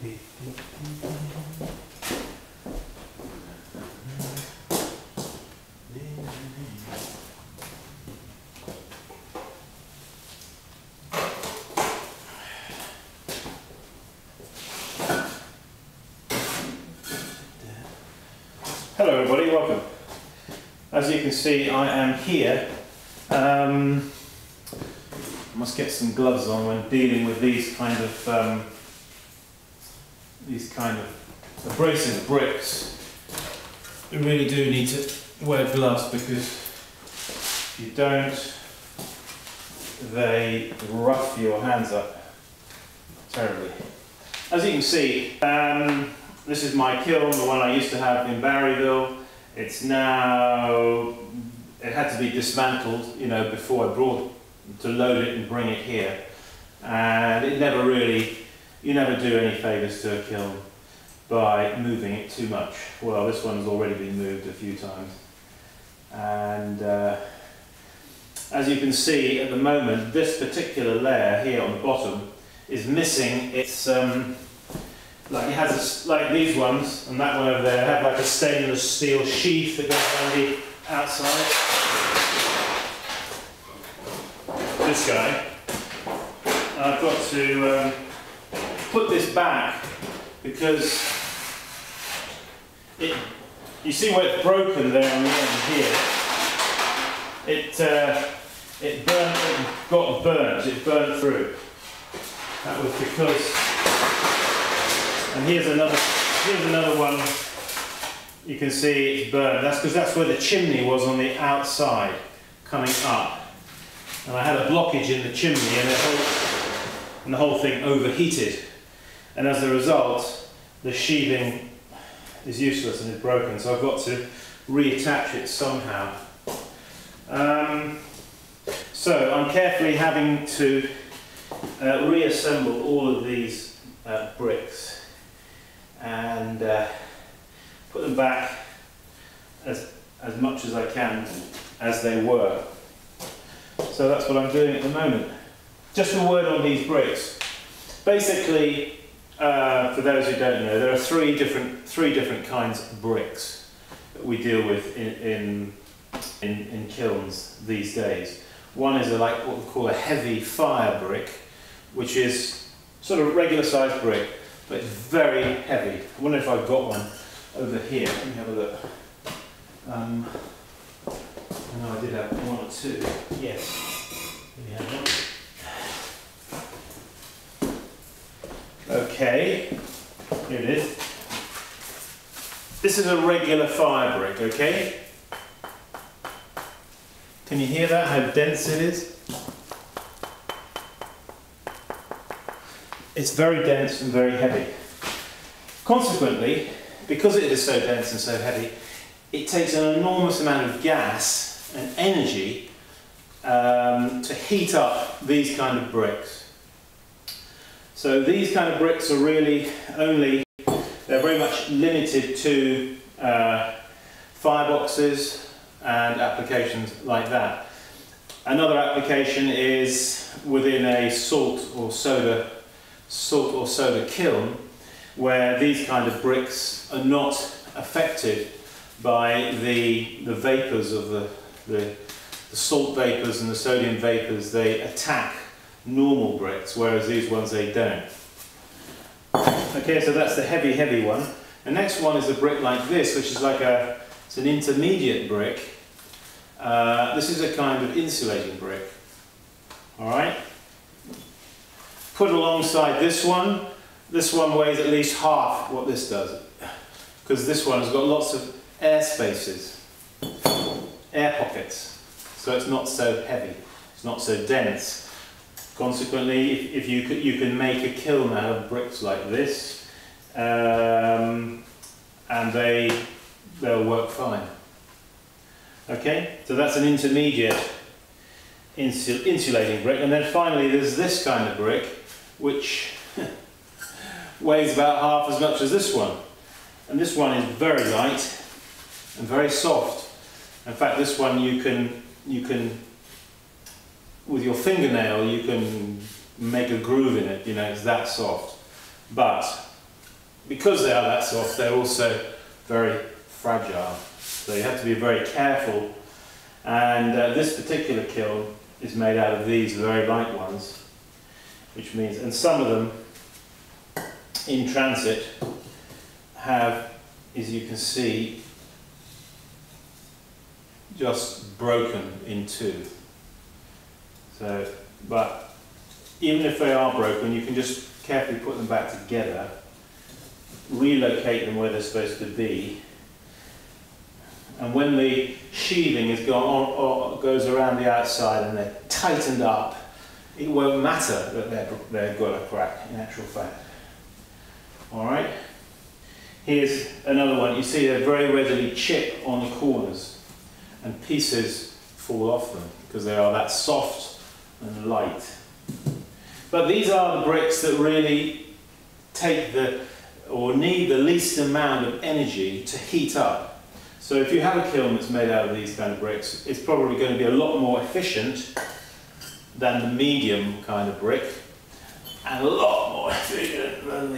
Hello everybody, welcome. As you can see, I am here. I must get some gloves on when dealing with these kind of abrasive bricks. You really do need to wear gloves because if you don't, they rough your hands up terribly. As you can see, this is my kiln, the one I used to have in Barryville. It's now, it had to be dismantled, you know, before I brought to load it and bring it here. And it never really, you never do any favours to a kiln by moving it too much. Well, this one's already been moved a few times. And as you can see at the moment, this particular layer here on the bottom is missing its like it has like these ones and that one over there have like a stainless steel sheath that goes around the outside. This guy, I've got to put this back because you see where it's broken there on the end here. It got burnt. It burnt through. That was because. And here's another one. You can see it's burned. That's because that's where the chimney was on the outside, coming up. And I had a blockage in the chimney, and the whole thing overheated. And as a result, the sheathing is useless and is broken. So I've got to reattach it somehow. So I'm carefully having to reassemble all of these bricks and put them back as much as I can as they were. So that's what I'm doing at the moment. Just a word on these bricks. Basically, for those who don't know, there are three different kinds of bricks that we deal with in kilns these days. One is like what we call a heavy fire brick, which is sort of regular sized brick, but it's very heavy. I wonder if I've got one over here. Let me have a look. No, I did have one or two. Yes. Let me have one. Okay. Here it is. This is a regular fire brick, okay? Can you hear that, how dense it is? It's very dense and very heavy. Consequently, because it is so dense and so heavy, it takes an enormous amount of gas and energy to heat up these kind of bricks. So these kind of bricks are really only, they're very much limited to fireboxes and applications like that. Another application is within a salt or soda kiln, where these kind of bricks are not affected by the vapours of the salt vapours and the sodium vapours. They attack normal bricks, whereas these ones they don't. Okay, so that's the heavy one. The next one is a brick like this, which is like it's an intermediate brick. This is a kind of insulating brick. All right. Put alongside this one weighs at least half what this does, because this one has got lots of air spaces, air pockets, so it's not so heavy, it's not so dense. Consequently, if you can make a kiln out of bricks like this, and they'll work fine. Okay, so that's an intermediate insulating brick, and then finally there's this kind of brick, which weighs about half as much as this one. And this one is very light and very soft. In fact, this one you can with your fingernail you can make a groove in it, you know, it's that soft. But because they are that soft, they're also very fragile. So you have to be very careful. And this particular kiln is made out of these very light ones, which means, and some of them in transit have, as you can see, just broken in two. So, but even if they are broken, you can just carefully put them back together, relocate them where they're supposed to be, and when the sheathing is gone or goes around the outside and they're tightened up, it won't matter that they've got a crack, in actual fact. Alright, here's another one. You see they very readily chip on the corners and pieces fall off them because they are that soft and light. But these are the bricks that really take or need the least amount of energy to heat up. So if you have a kiln that's made out of these kind of bricks, it's probably going to be a lot more efficient than the medium kind of brick, and a lot more efficient than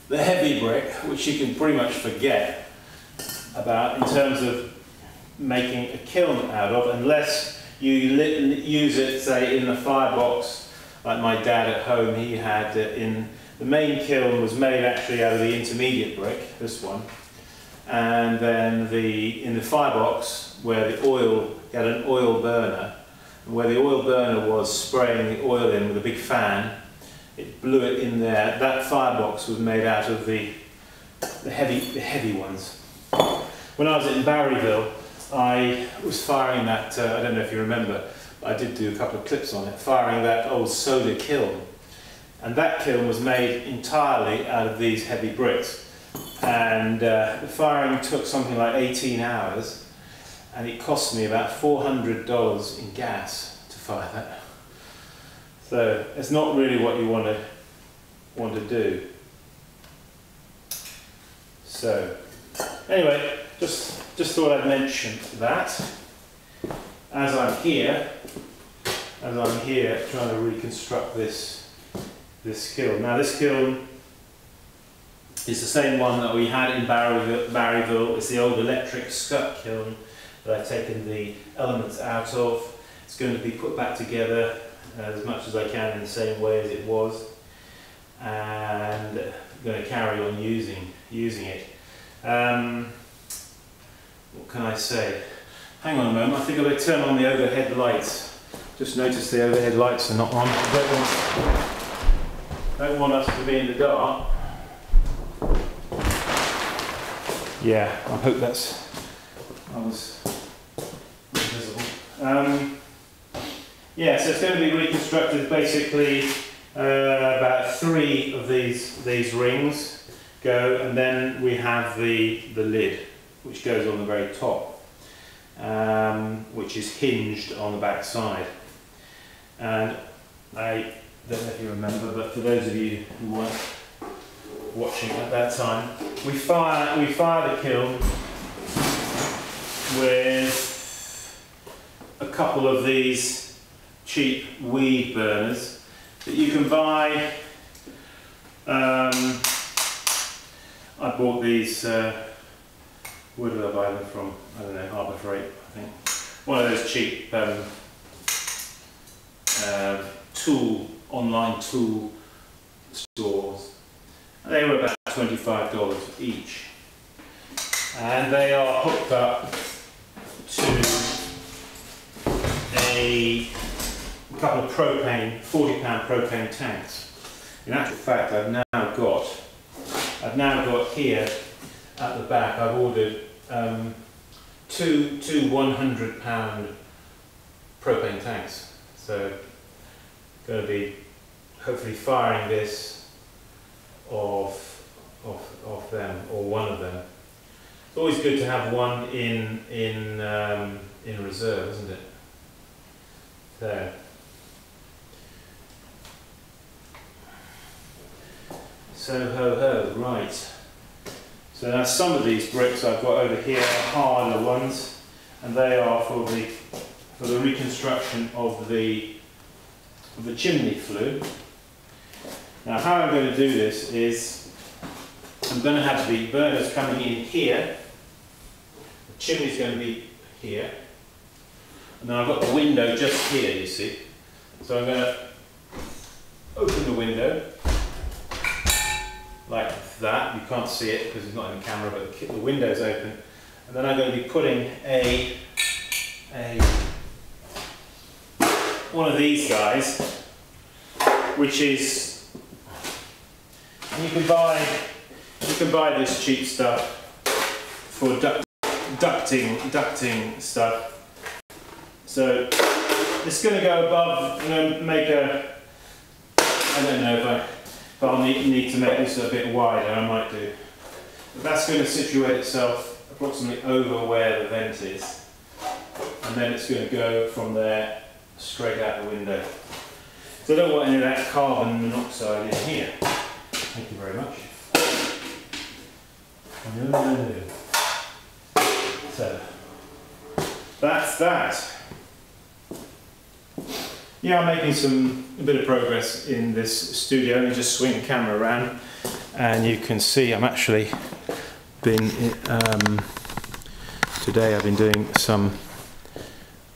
the heavy brick, which you can pretty much forget about in terms of making a kiln out of, unless you use it, say, in the firebox, like my dad at home. He had in the main kiln was made actually out of the intermediate brick, this one, and then in the firebox where the oil, he had an oil burner, and where the oil burner was spraying the oil in with a big fan, it blew it in there. That firebox was made out of the heavy ones. When I was in Barryville, I was firing that, I don't know if you remember, but I did do a couple of clips on it, firing that old soda kiln. And that kiln was made entirely out of these heavy bricks. And the firing took something like 18 hours, and it cost me about $400 in gas to fire that. So it's not really what you want to do. So anyway, just thought I'd mention that as I'm here trying to reconstruct this kiln. Now this kiln is the same one that we had in Barryville. It's the old electric scut kiln that I've taken the elements out of. It's going to be put back together as much as I can in the same way as it was, and I'm going to carry on using it. What can I say? Hang on a moment, I think I'm going to turn on the overhead lights. Just noticed the overhead lights are not on. I don't want us to be in the dark. Yeah, I hope I was visible. Yeah, so it's going to be reconstructed basically about 3 of these rings go, and then we have the lid, which goes on the very top, which is hinged on the back side. And I don't know if you remember, but for those of you who weren't watching at that time, we fire the kiln with a couple of these cheap weed burners that you can buy. I bought these, where did I buy them from? I don't know, Harbour Freight, I think. One of those cheap online tool stores. They were about $25 each, and they are hooked up to a couple of 40-pound propane tanks. In actual fact, I've now got here at the back, I've ordered two 100-pound propane tanks. So going to be hopefully firing this off them, or one of them. It's always good to have one in reserve, isn't it? So ho ho, right. So now some of these bricks I've got over here are harder ones, and they are for the reconstruction of the chimney flue. Now how I'm going to do this is I'm going to have the burners coming in here. The chimney's going to be here. And then I've got the window just here, you see. So I'm going to open the window like that. You can't see it because it's not in the camera, but the window's open. And then I'm going to be putting one of these guys, which is, you can buy this cheap stuff for ducting stuff. So it's going to go above. I'm going to make a, I don't know if I'll need to make this a bit wider, I might do. But that's going to situate itself approximately over where the vent is. And then it's going to go from there straight out the window. So I don't want any of that carbon monoxide in here. Thank you very much. No. So that's that. Yeah, I'm making a bit of progress in this studio. Let me just swing the camera around, and you can see I'm actually been today. I've been doing some.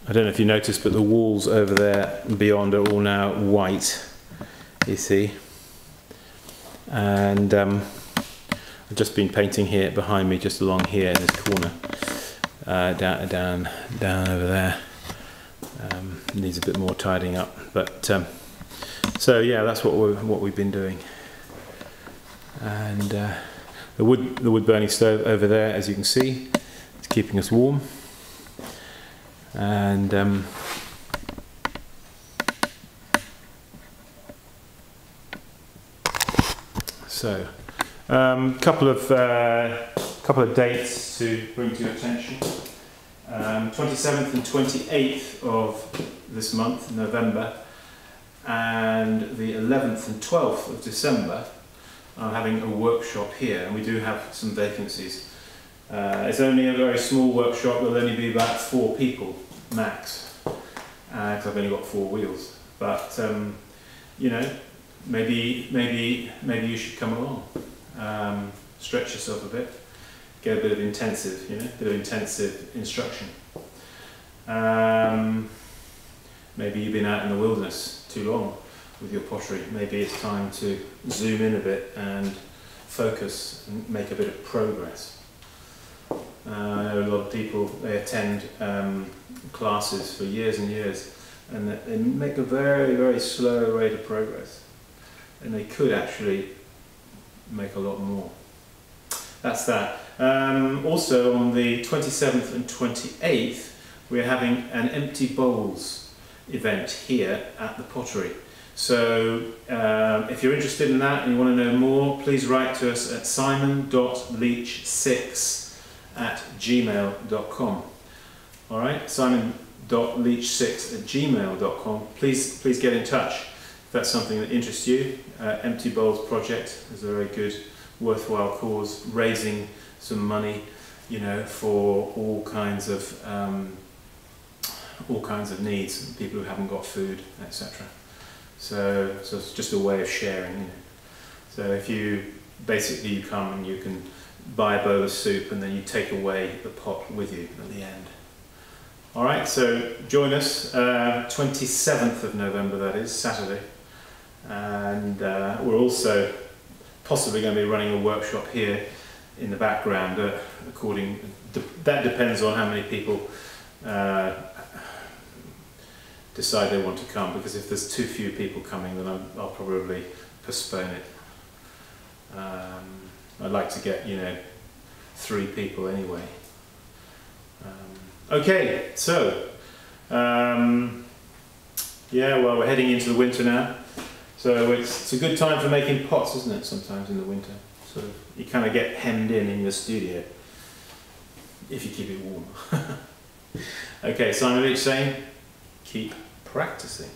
I don't know if you noticed, but the walls over there and beyond are all now white. You see, and I've just been painting here behind me, just along here in this corner, down over there. Needs a bit more tidying up, but so yeah, that's what we've been doing. And the wood burning stove over there, as you can see, is keeping us warm. And so couple of dates to bring to your attention. 27th and 28th of this month, November, and the 11th and 12th of December, I'm having a workshop here, and we do have some vacancies. It's only a very small workshop. There'll only be about 4 people max, because I've only got 4 wheels. But you know, maybe you should come along, stretch yourself a bit. Get a bit of intensive, instruction. Maybe you've been out in the wilderness too long with your pottery. Maybe it's time to zoom in a bit and focus and make a bit of progress. I know a lot of people, they attend classes for years and years, and they make a very, very slow rate of progress. And they could actually make a lot more. That's that. Also on the 27th and 28th, we're having an empty bowls event here at the Pottery. So if you're interested in that and you want to know more, please write to us at simon.leach6@gmail.com. All right, simon.leach6@gmail.com. Please get in touch if that's something that interests you. Empty Bowls project is a very good, worthwhile cause, raising some money, for all kinds of needs, people who haven't got food, etc. So it's just a way of sharing. So if you come and you can buy a bowl of soup, and then you take away the pot with you at the end. All right, so join us 27th of November, that is Saturday, and we're also possibly going to be running a workshop here in the background. That depends on how many people decide they want to come, because if there's too few people coming, then I'll probably postpone it. I'd like to get 3 people anyway. Okay, so yeah, well, we're heading into the winter now, so it's a good time for making pots, isn't it? Sometimes in the winter, so you kind of get hemmed in your studio if you keep it warm. Okay, Simon Leach saying, keep practicing.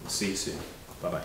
We'll see you soon. Bye bye.